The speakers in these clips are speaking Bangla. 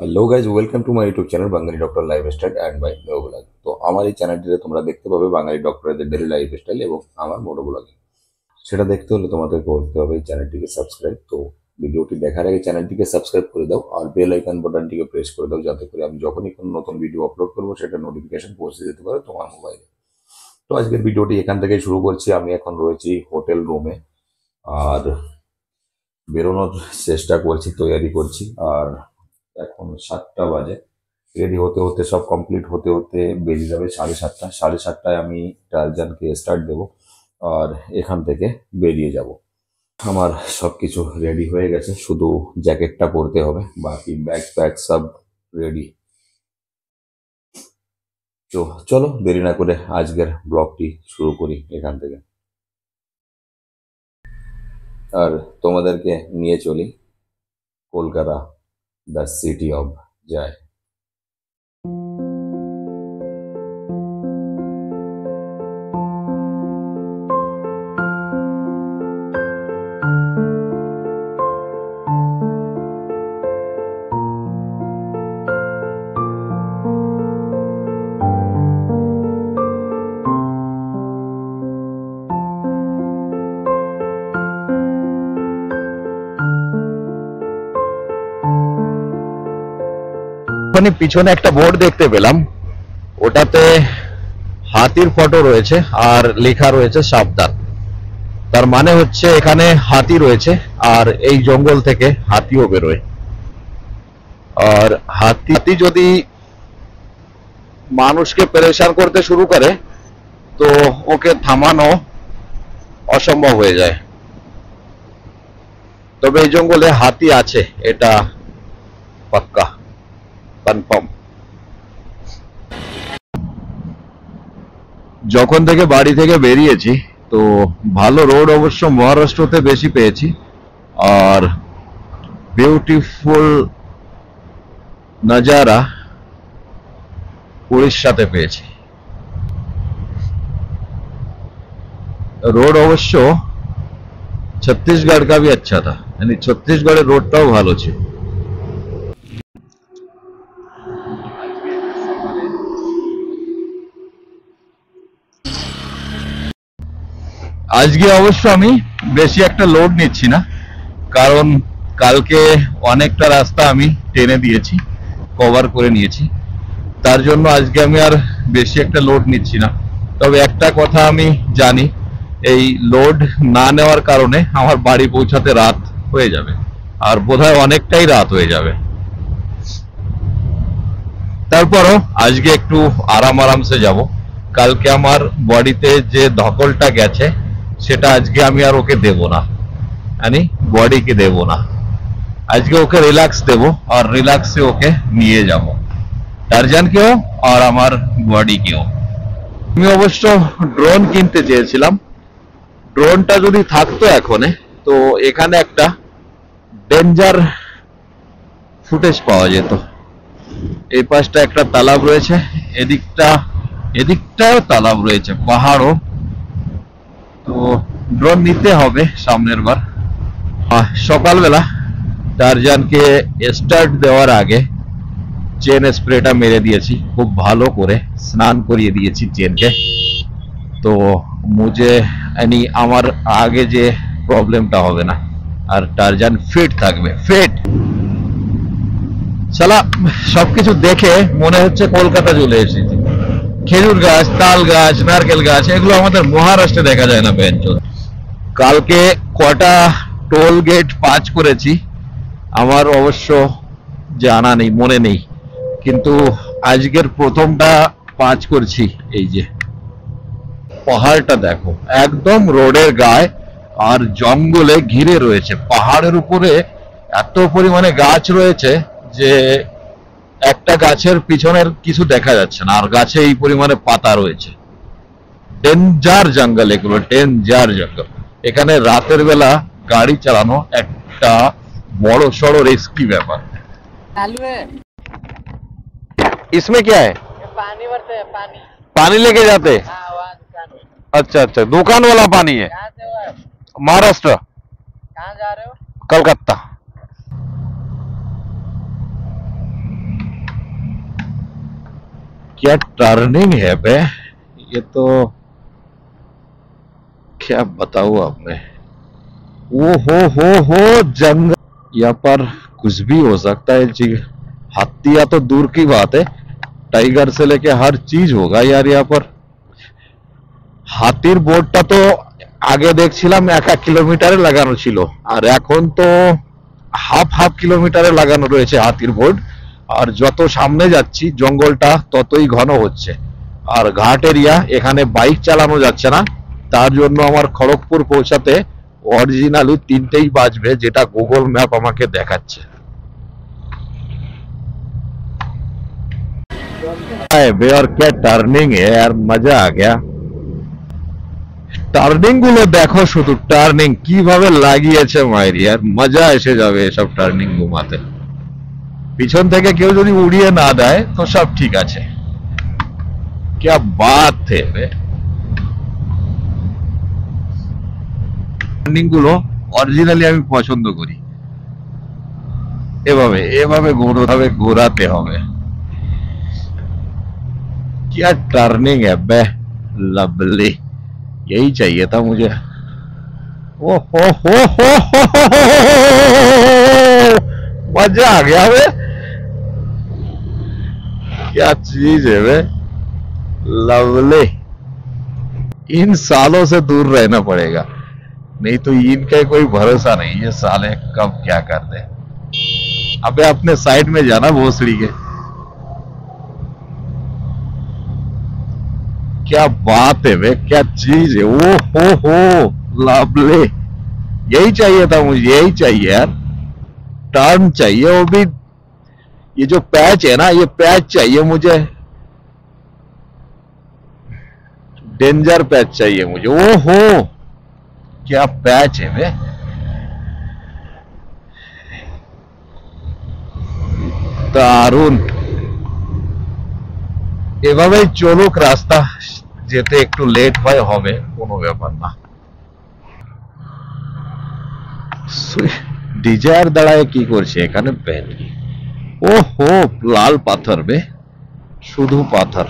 Hello guys, welcome to my YouTube channel Bangali doctor lifestyle and by moto vlog. তো আমার এই চ্যানেলটিতে তোমরা দেখতে পাবে বাঙালি ডক্টরদের ডেলি লাইফস্টাইল এবং আমার মোটো ব্লগিং। সেটা দেখতে হলে তোমাদের করতে হবে এই চ্যানেলটিকে সাবস্ক্রাইব। তো ভিডিওটি দেখার আগে চ্যানেলটিকে সাবস্ক্রাইব করে দাও আর বেল আইকন বাটনটিকে প্রেস করে দাও, যাতে করে আমি যখনই কোনো নতুন ভিডিও আপলোড করবো সেটা নোটিফিকেশন পৌঁছে যেতে পারে তোমার মোবাইলে। তো আজকের ভিডিওটি এখান থেকে শুরু করছি। আমি এখন রয়েছি হোটেল রুমে আর বেরোনোর চেষ্টা করছি, তৈরি করছি। আর এখন 7টা বাজে। রেডি হতে হতে সব কমপ্লিট হতে হতে বেজে যাবে 7:30। 7:30টায় আমি টারজানকে স্টার্ট দেবো আর এখান থেকে বেরিয়ে যাব। আমার সবকিছু রেডি হয়ে গেছে, শুধু জ্যাকেটটা পরতে হবে, বাকি ব্যাগ প্যাক সব রেডি। তো চলো দেরি না করে আজকের ব্লগটি শুরু করি এখান থেকে। আর তোমাদেরকে নিয়ে চলি Kolkata, the city of joy. ওখানে পিছনে একটা বোর্ড দেখতে পেলাম, ওটাতে হাতির ফটো রয়েছে আর লেখা রয়েছে সাবধান। তার মানে হচ্ছে এখানে হাতি রয়েছে আর এই জঙ্গল থেকে হাতিও বেরোয়। আর হাতি যদি মানুষকে পেরেশান করতে শুরু করে তো ওকে থামানো অসম্ভব হয়ে যায়। তবে এই জঙ্গলে হাতি আছে, এটা পাক্কা, কনফার্ম। যখন থেকে বাড়ি থেকে বেরিয়েছি তো ভালো রোড অবশ্য মহারাষ্ট্রতে বেশি পেয়েছি, আর বিউটিফুল नजारा উড়িষ্যাতে পেয়েছি। रोड অবশ্য छत्तीसगढ़ का भी अच्छा था, यानी छत्तीसगढ़ের রোডটাও ভালো ছিল। আজকে অবশ্য আমি বেশি একটা লোড নিচ্ছি না, কারণ কালকে অনেকটা রাস্তা আমি টেনে দিয়েছি, কভার করে নিয়েছি। তার জন্য আজকে আমি আর বেশি একটা লোড নিচ্ছি না। তবে একটা কথা আমি জানি, এই লোড না নেওয়ার কারণে আমার বাড়ি পৌঁছাতে রাত হয়ে যাবে, আর বোধহয় অনেকটাই রাত হয়ে যাবে। তারপরও আজকে একটু আরামসে যাব। কালকে আমার বডিতে যে ধকলটা গেছে সেটা আজকে আমি আর ওকে দেব না, মানে বডিকে দেব না। আজকে ওকে রিল্যাক্স দেব আর রিল্যাক্সে ওকে নিয়ে যাব, টারজানকেও আর আমার বডিকেও। আমি অবশ্য ড্রোন কিনতে চেয়েছিলাম। ড্রোনটা যদি থাকতো এখনে তো এখানে একটা ডেঞ্জার ফুটেজ পাওয়া যেত। এই পাশটা একটা তালাব রয়েছে, এদিকটাও তালাব রয়েছে, পাহাড়ও। তো ড্রোন নিতে হবে সামনের বার। সকালবেলা টারজানকে স্টার্ট দেওয়ার আগে চেন স্প্রেটা মেরে দিয়েছি, খুব ভালো করে স্নান করিয়ে দিয়েছি চেনকে। তো মুঝে यानी আমার আগে যে প্রবলেমটা হবে না, আর টারজান ফিট থাকবে, ফিট। শালা সবকিছু দেখে মনে হচ্ছে কলকাতা চলে এসেছি। খেজুর গাছ, তাল গাছ, নারকেল গাছ, এগুলো আমাদের মহারাষ্ট্রে দেখা যায় না বেঞ্চল। কালকে কটা টোল গেট পাঁচ করেছি আমার অবশ্য জানা নেই, মনে নেই, কিন্তু আজকের প্রথমটা পাঁচ করছি। এই যে পাহাড়টা দেখো, একদম রোডের গায়ে আর জঙ্গলে ঘিরে রয়েছে। পাহাড়ের উপরে এত পরিমাণে গাছ রয়েছে যে একটা গাছের পিছনের কিছু দেখা যাচ্ছে না, আর গাছে এই পরিমাণে পাতা রয়েছে। ডেঞ্জার জঙ্গল, এগুলো ডেঞ্জার জঙ্গল। এখানে রাতের বেলা গাড়ি চালানো একটা বড় সড়ো রিস্কি ব্যাপার। चालू है। इसमें क्या है? ये पानी भरते हैं, पानी। पानी लेके जाते? हाँ, वहाँ दुकान में। अच्छा अच्छा, दुकान वाला पानी है। कहाँ से हो आप? महाराष्ट्र, कहाँ जा रहे हो? कलकत्ता। क्या टर्निंग है बे, ये तो क्या बताऊं अब मैं। ओ हो जंगल, यहाँ पर कुछ भी हो सकता है जी। हाथी या तो दूर की बात है, टाइगर से लेके हर चीज होगा यार यहाँ पर। হাতির বোর্ডটা তো আগে দেখছিলাম 1 কিলোমিটারে লাগানো ছিল, আর এখন তো হাফ হাফ কিলোমিটারে লাগানো রয়েছে হাতির বোর্ড। আর যত সামনে যাচ্ছি জঙ্গলটা ততই ঘন হচ্ছে। আর ঘাট এরিয়া, এখানে বাইক চালানো যাচ্ছে না, তার জন্য আমার খড়গপুর পৌঁছাতে অরিজিনালি 3টেই বাজবে, যেটা গুগল ম্যাপ আমাকে দেখাচ্ছে। बे और क्या टर्निंग है यार, मजा आ गया। টার্নিং গুলো দেখো, শুধু টার্নিং কিভাবে লাগিয়েছে মাইরি, আর মজা এসে যাবে এসব টার্নিং ঘুমাতে। পিছন থেকে কেউ যদি উড়িয়ে না দেয় তো সব ঠিক আছে। क्या बात है बे। টার্নিং গুলো অরিজিনালি আমি পছন্দ করি, এভাবে এভাবে ঘোরাতে হবে। क्या टर्निंग है बे, लवली, यही चाहिए था मुझे। ओ हो, मजा आ गया बे, क्या चीज है बे, लवली। इन सालों से दूर रहना पड़ेगा, नहीं तो इनका कोई भरोसा नहीं, ये साले कब क्या कर दे। अबे अपने साइड में जाना भोसड़ी के। क्या बात है बे, क्या चीज है। ओ हो लवली, यही चाहिए था मुझे, यही चाहिए यार। टर्न चाहिए, वो भी ये जो पैच है ना, ये पैच चाहिए मुझे, डेंजर पैच चाहिए मुझे। ओ हो क्या पैच है बे, দারুন। এভাবেই চলুক রাস্তা, যেতে একটু লেট হয় হবে, কোনো ব্যাপার না। ডিজায়ার দাঁড়ায় কি করছে এখানে, ব্যান্ডি। ও হো লাল পাথর বে, শুধু পাথর।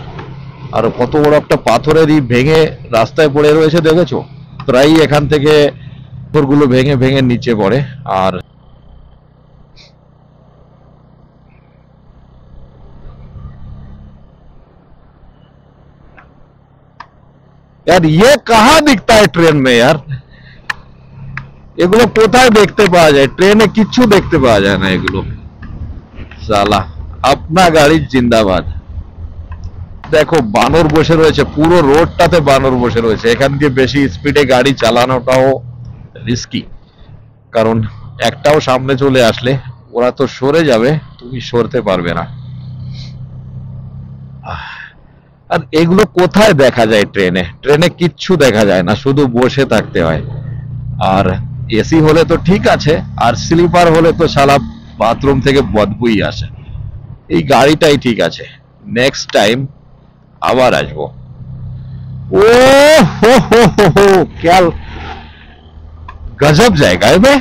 আর কত বড় একটা পাথরেরই ভেঙে রাস্তায় পড়ে রয়েছে দেখেছো, প্রায় এখান থেকে পাথরগুলো ভেঙে ভেঙে নিচে পড়ে। আর यार ये कहाँ दिखता है ट्रेन में यार, এগুলো কোথায় দেখতে পাওয়া যায়, ট্রেনে কিচ্ছু দেখতে পাওয়া যায় না এগুলো। সালা আপনা গাড়ি জিন্দাবাদ। দেখো বানর বসে রয়েছে, পুরো রোডটাতে বানর বসে রয়েছে। এখান দিয়ে বেশি স্পিডে গাড়ি চালানোটাও রিস্কি, কারণ একটাও সামনে চলে আসলে ওরা তো সরে যাবে, তুমি সরতে পারবে না। আর এগুলো কোথায় দেখা যায় ট্রেনে, ট্রেনে কিচ্ছু দেখা যায় না, শুধু বসে থাকতে হয়। আর এসি হলে তো ঠিক আছে, আর স্লিপার হলে তো শালা বাথরুম থেকে বদবুই আসে। এই গাড়িটাই ঠিক আছে, নেক্সট টাইম আবার আসবো। ও हो क्या गजब जाएगा है बे।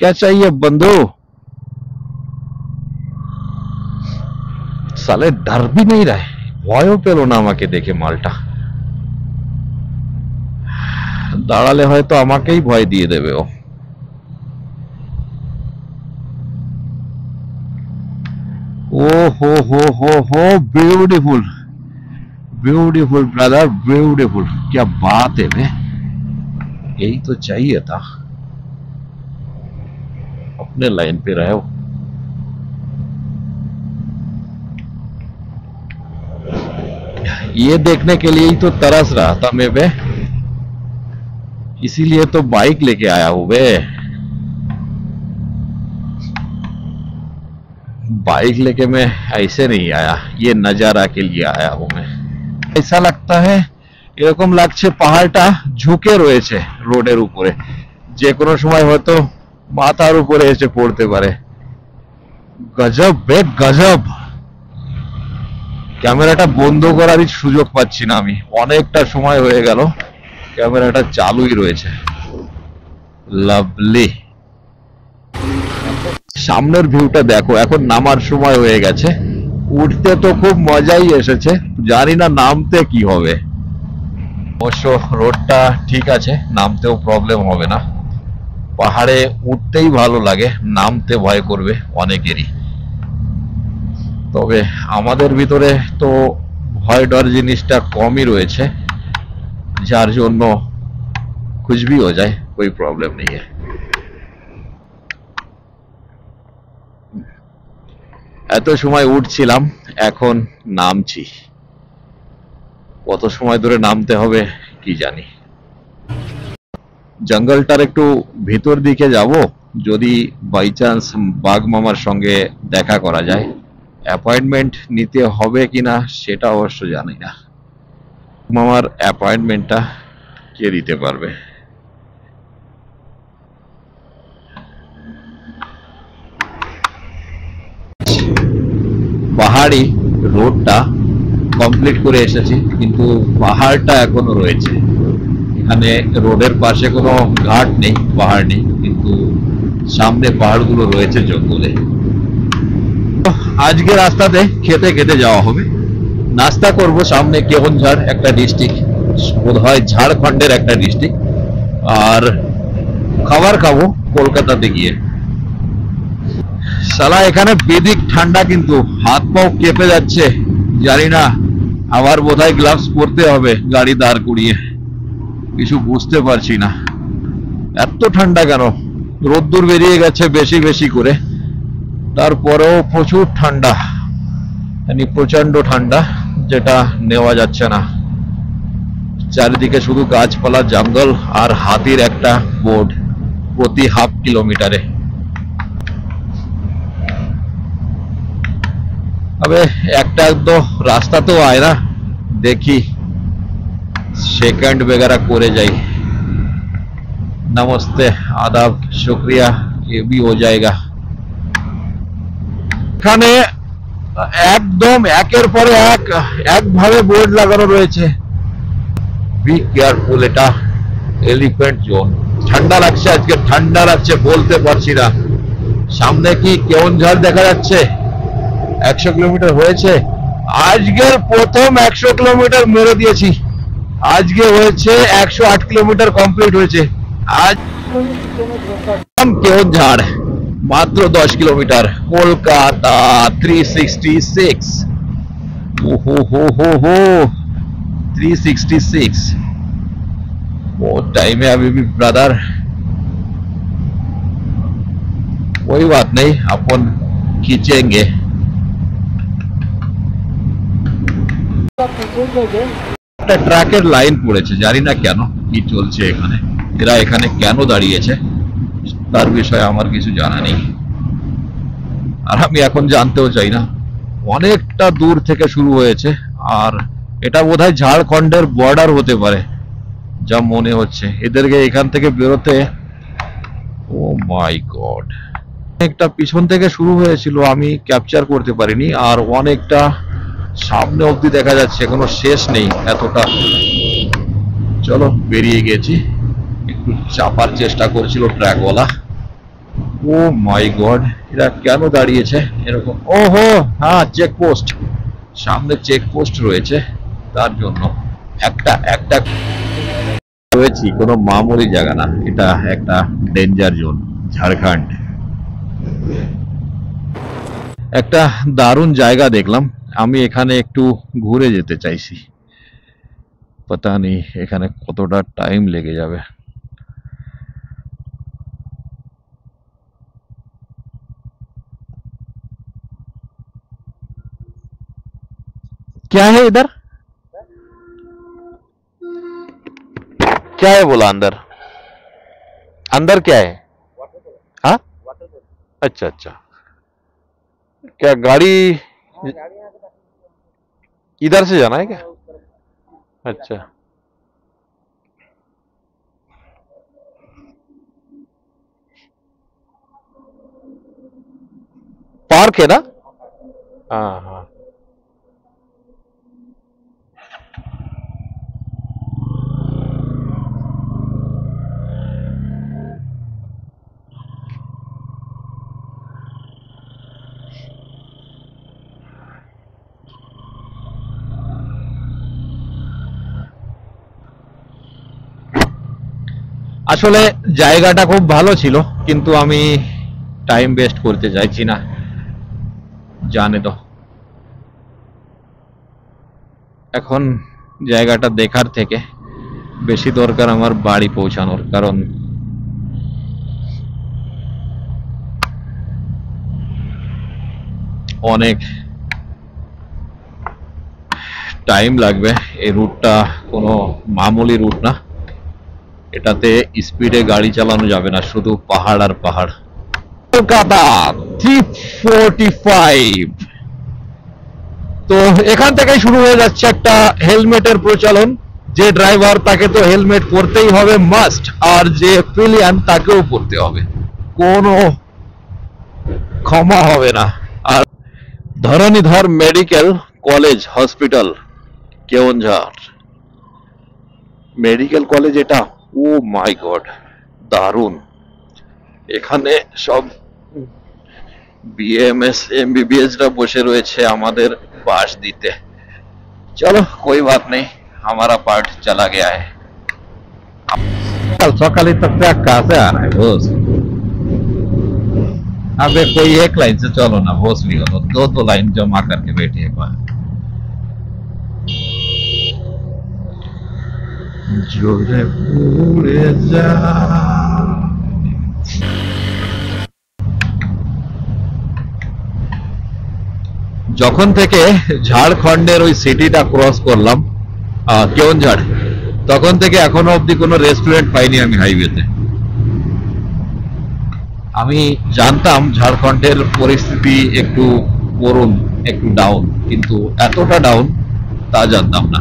क्या चाहिए बंधु, साले डर भी नहीं रहे, ভয়ও পেল না আমাকে দেখে মালটা। দাঁড়ালে হয়তো আমাকেই ভয় দিয়ে দেবে ও। ओ हो ब्यूटीफुल ब्यूटीफुल ब्रदर, ब्यूटीफुल। क्या बात है बे, यही तो चाहिए था। अपने लाइन पे रहे हो। ये देखने के लिए ही तो तरस रहा था मैं बे, इसीलिए तो बाइक लेके आया हूं बे। बाइक लेके मैं ऐसे नहीं आया, ये नजारा के लिए आया हूं मैं। ऐसा लगता है, এরকম লাগছে পাহাড়টা ঝুঁকে রয়েছে রোডের উপরে, যে কোনো সময় হয়তো মাথার উপরে এসে পড়তে পারে। গজব বে গজব। ক্যামেরাটা বন্ধ করারই সুযোগ পাচ্ছি না আমি, অনেকটা সময় হয়ে গেল ক্যামেরাটা চালুই রয়েছে। লাভলি। সামনের ভিউটা দেখো, এখন নামার সময় হয়ে গেছে। উঠতে তো খুব মজাই এসেছে, জানি না নামতে কি হবে। অবশ্য রোডটা ঠিক আছে, নামতেও প্রবলেম হবে না। পাহাড়ে উঠতেই ভালো লাগে, নামতে ভয় করবে অনেকেরই। তবে আমাদের ভিতরে তো ভয় ডর জিনিসটা কমই রয়েছে, যার জন্য कुछ भी हो जाए कोई प्रॉब्लम नहीं है। এত সময় উঠছিলাম, এখন নামছি। কত সময় ধরে নামতে হবে কি জানি। জঙ্গলটার একটু ভিতর দিকে যাব, যদি বাই চান্স বাঘ মামার সঙ্গে দেখা করা যায়। অ্যাপয়েন্টমেন্ট নিতে হবে কিনা সেটা অবশ্য জানি না। মামার অ্যাপয়েন্টমেন্টটা কে দিতে পারবে? পাহাড়ি রোডটা কমপ্লিট করে এসেছি, কিন্তু পাহাড়টা এখনো রয়েছে। এখানে রোডের পাশে কোনো ঘাট নেই, পাহাড় নেই, কিন্তু সামনে পাহাড়গুলো রয়েছে জঙ্গলে। আজকে রাস্তাতে খেতে খেতে যাওয়া হবে। নাস্তা করব সামনে কেওনঝাড় একটা ডিস্ট্রিক্ট, বোধহয় ঝাড়খণ্ডের একটা ডিস্ট্রিক্ট, আর খাবার খাবো কলকাতাতে গিয়ে। শালা এখানে বেদিক ঠান্ডা, কিন্তু হাত পাও কেঁপে যাচ্ছে। জানি না, আবার বোধহয় গ্লাভস পরতে হবে গাড়ি দাঁড় করিয়ে। কিছু বুঝতে পারছি না, এত ঠান্ডা কেন? রোদ্দুর বেরিয়ে গেছে বেশি বেশি করে, তারপরেও প্রচুর ঠান্ডা, মানে প্রচন্ড ঠান্ডা, যেটা নেওয়া যাচ্ছে না। চারিদিকে শুধু গাছপালা, জঙ্গল আর হাতির একটা বোর্ড প্রতি হাফ কিলোমিটারে। अबे একটা তো রাস্তা তো আয় না, দেখি सेकंड वगैरह করে যাই। नमस्ते, आदाब, शुक्रिया, ये भी हो जाएगा। এখানে একদম একের পরে এক একভাবে বোর্ড লাগানো রয়েছে, বি কেয়ারফুল, এটা এলিফ্যান্ট জোন। ঠান্ডা লাগছে আজকে, ঠান্ডা লাগছে বলতে পারছি না। সামনে কি কেওনঝাড় দেখা যাচ্ছে? 100 কিলোমিটার হয়েছে। আজকের প্রথম 100 কিলোমিটার মেরে দিয়েছি। আজকে হয়েছে 108 কিলোমিটার কমপ্লিট হয়েছে। আজ কেওনঝাড় মাত্র 10 কিলোমিটার, কলকাতা 366। ओहो हो 366, बहुत टाइम है अभी भी ब्रदर। कोई बात नहीं, अपन खींचेंगे। একটা ট্রাকের লাইন পড়েছে, জানি না কেন, কি চলছে এখানে, এরা এখানে কেন দাঁড়িয়েছে তার বিষয়ে আমার কিছু জানা নেই, আর আমি এখন জানতেও চাই না। অনেকটা দূর থেকে শুরু হয়েছে, আর এটা বোধহয় ঝাড়খণ্ডের বর্ডার হতে পারে যা মনে হচ্ছে। এদেরকে এখান থেকে বেরোতে, ও মাই গড, অনেকটা পিছন থেকে শুরু হয়েছিল, আমি ক্যাপচার করতে পারিনি, আর অনেকটা সামনে অবধি দেখা যাচ্ছে, কোনো শেষ নেই এতটা। চলো বেরিয়ে গেছি, একটু চাপার চেষ্টা করছিল ট্র্যাকওয়ালা। ও মাই গড, এরা কেন দাঁড়িয়েছে এরকম? ওহো হ্যাঁ, চেকপোস্ট, সামনে চেকপোস্ট রয়েছে, তার জন্য একটা একটা রয়েছি। কোনো মামুলি জায়গা না, এটা একটা ডেঞ্জার জোন, ঝাড়খণ্ড। একটা দারুণ জায়গা দেখলাম, আমি এখানে একটু ঘুরে যেতে চাইছি। पता नहीं এখানে কতটা টাইম লেগে যাবে। क्या है इधर? क्या है बोला अंदर? अंदर क्या है? हाँ, अच्छा अच्छा, क्या गाड़ी इधर से जाना है क्या? अच्छा, पार्क है ना? हाँ हाँ, আসলে জায়গাটা খুব ভালো ছিল, কিন্তু আমি টাইম ওয়েস্ট করতে চাইছি না। জানে তো এখন জায়গাটা দেখার থেকে বেশি দরকার আমার বাড়ি পৌঁছানোর, কারণ অনেক টাইম লাগবে। এই রুটটা কোনো মামুলি রুট না, এটাতে স্পিডে গাড়ি চালানো যাবে না, শুধু পাহাড় আর পাহাড়। কলকাতা 345। তো এখান থেকে শুরু হয়ে যাচ্ছে একটা হেলমেটের প্রচলন। যে ড্রাইভার তাকে তো হেলমেট পরতেই হবে মাস্ট, আর যে পিলিয়ান তাকেও পরতে হবে, কোনো ক্ষমা হবে না। আর Dharanidhar medical college hospital Keonjhar medical college, এটা ও মাই গড দারুণ। এখানে সব बीएमएस एमबीबीएस রা বসে রয়েছে আমাদের পাশ দিতে। चलो कोई बात नहीं, हमारा पार्ट चला गया है। कल सकाली तक कहाँ से आ रहा है बॉस? अबे कोई एक लाइन से चलो ना बॉस, भी हो दो दो लाइन जमा करके बैठे एक बार। जोरे उड़े जा। যখন থেকে ঝাড়খণ্ডের ওই সিটিটা ক্রস করলাম কেওনঝাড়, তখন থেকে এখনো অবধি কোনো রেস্টুরেন্ট পাইনি আমি হাইওয়েতে। আমি জানতাম ঝাড়খণ্ডের পরিস্থিতি একটু করুণ, একটু ডাউন, কিন্তু এতটা ডাউন তা জানতাম না।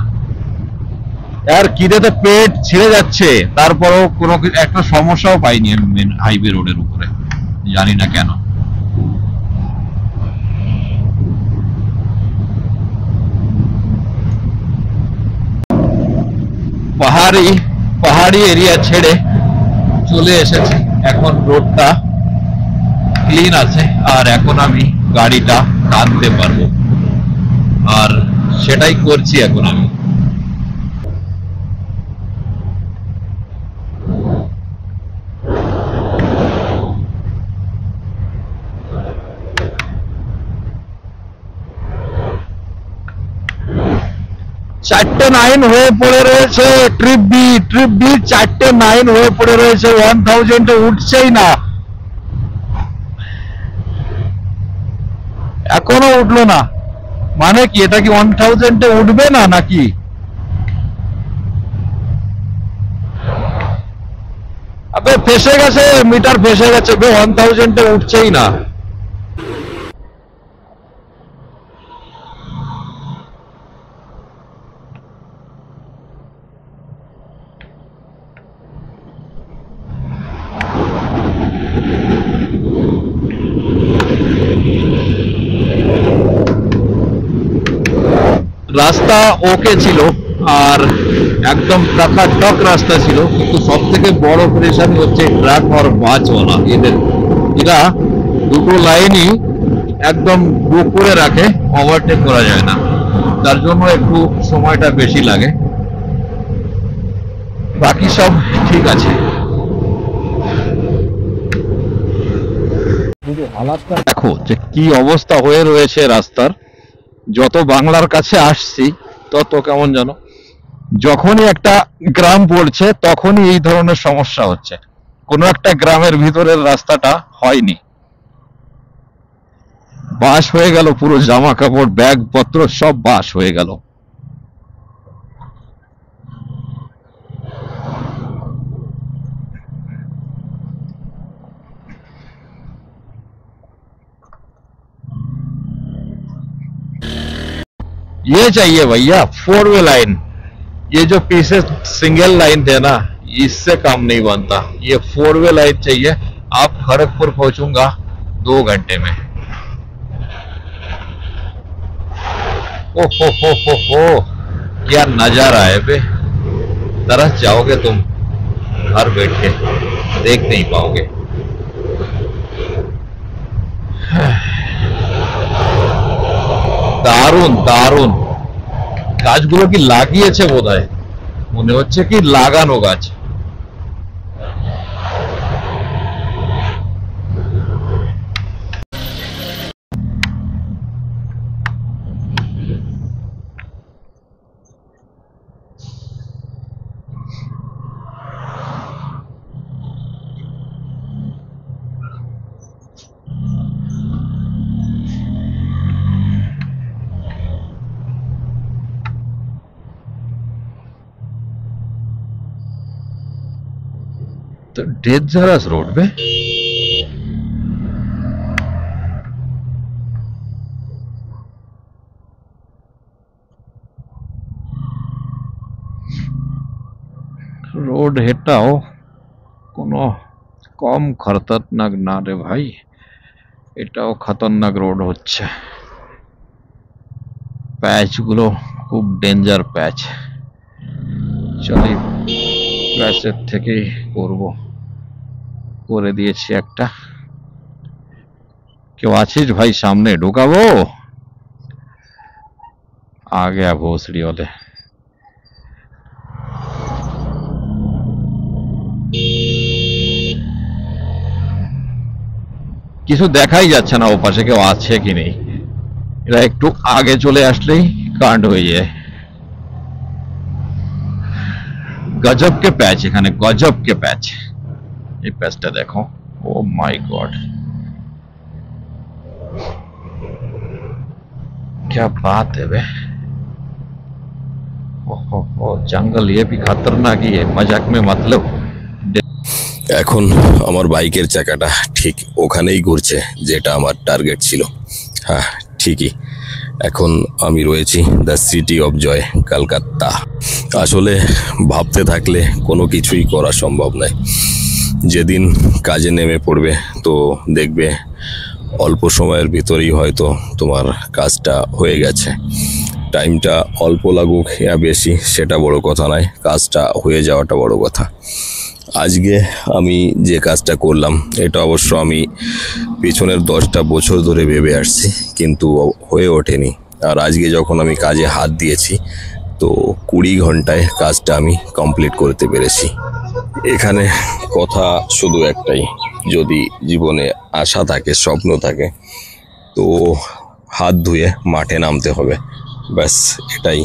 আর খিদেতে পেট ছিঁড়ে যাচ্ছে, তারপরেও কোনো একটা সমস্যাও পাইনি আমি মেন হাইওয়ে রোডের উপরে, জানি না কেন। পাহাড়ি এরিয়া ছেড়ে চলে এসেছি, এখন রোডটা ক্লিন আছে, আর এখন আমি গাড়িটা টানতে পারবো, আর সেটাই করছি এখন আমি। চারটে 9 হয়ে পড়ে রয়েছে, ট্রিপ বি 4টে 9 হয়ে পড়ে রয়েছে, 1000 উঠছেই না, এখনো উঠলো না। মানে কি এটা কি 1000 উঠবে না নাকি? আবে ফেসে গেছে, মিটার ফেসে গেছে, 1000 উঠছেই না। রাস্তা ওকে ছিল, আর একদম টাকাটক রাস্তা ছিল, কিন্তু সব থেকে বড় পরেশানি হচ্ছে ট্রাক আর বাসওয়ালা। এরা দুটো লাইনই একদম বুক করে রাখে, ওভারটেক করা যায় না, তার জন্য একটু সময়টা বেশি লাগে। বাকি সব ঠিক আছে। দেখো যে কি অবস্থা হয়ে রয়েছে রাস্তার। যত বাংলার কাছে আসছি তত কেমন জানো, যখনই একটা গ্রাম পড়ছে তখনই এই ধরনের সমস্যা হচ্ছে। কোনো একটা গ্রামের ভিতরের রাস্তাটা হয়নি, বাস হয়ে গেল, পুরো জামা কাপড় ব্যাগ পত্র সব বাস হয়ে গেল। ये चाहिए भैया 4 वे लाइन, ये जो पीछे सिंगल लाइन थे ना, इससे काम नहीं बनता, ये 4 वे लाइन चाहिए। आप खड़गपुर पहुंचूंगा 2 घंटे में। हो क्या नजारा है बे, तरस जाओगे तुम, घर बैठ के देख नहीं पाओगे। দারুণ দারুণ। গাছগুলো কি লাগিয়েছে বোধহয়, মনে হচ্ছে কি লাগানো গাছ। तो डेंजरस रोड पे रोड हेटाओ कोनो कम खतरनाक ना रे भाई, এটাও খতরনাক রোড হচ্ছে। প্যাচগুলো খুব ডেঞ্জার প্যাচ। চলি প্যাচের থেকেই করব, করে দিয়েছি একটা। কেউ আছিস ভাই সামনে? ঢুকাবো? आ गया भोसड़ी वाले। কিছু দেখাই যাচ্ছে না ওপাশে কেউ আছে কি নেই। এরা একটু আগে চলে আসলেই কাণ্ড হয়ে যায়। गजब के पैच এখানে, गजब के पैच। এই প্যাচটা দেখো, ও মাই गॉड, क्या बात है बे। ओहो, जंगल ये भी खतरनाक ही है, मजाक में मतलब। এখন আমার বাইকের চাকাটা ঠিক ওখানেই ঘুরছে যেটা আমার টার্গেট ছিল। হ্যাঁ ঠিকই, এখন আমি রয়েছি the city of joy, Kolkata. আসলে ভাবতে থাকলে কোনো কিছুই করা সম্ভব নয়। যেদিন কাজে নেমে পড়বে তো দেখবে অল্প সময়ের ভিতরেই হয়তো তোমার কাজটা হয়ে গেছে। টাইমটা অল্প লাগুক ইয়া বেশি সেটা বড় কথা নয়, কাজটা হয়ে যাওয়াটা বড় কথা। আজকে আমি যে কাজটা করলাম এটা অবশ্য আমি পিছনের 10টা বছর ধরে ভেবে আসছি, কিন্তু হয়ে ওঠেনি। আর আজকে যখন আমি কাজে হাত দিয়েছি তো 20 ঘন্টায় কাজটা আমি কমপ্লিট করতে পেরেছি। এখানে কথা শুধু একটাই, যদি জীবনে আশা থাকে, স্বপ্ন থাকে, তো হাত ধুয়ে মাঠে নামতে হবে, ব্যাস এটাই।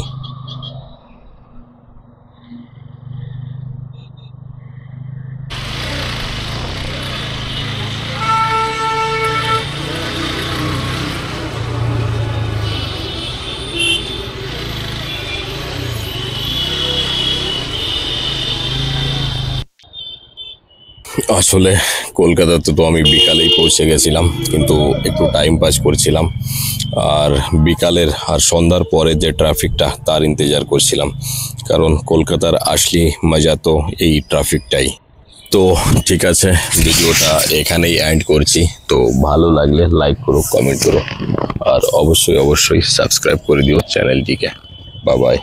আসলে কলকাতাতে তো আমি বিকালেই পৌঁছে গেছিলাম, কিন্তু একটু টাইম পাস করছিলাম আর বিকালের আর সন্ধ্যার পরে যে ট্রাফিকটা তার ইন্তজার করছিলাম, কারণ কলকাতার আসলি মজা তো এই ট্রাফিকটাই। তো ঠিক আছে, ভিডিওটা এখানেই এন্ড করছি। তো ভালো লাগলে লাইক করো, কমেন্ট করো আর অবশ্যই সাবস্ক্রাইব করে দিও চ্যানেলটিকে। Bye bye.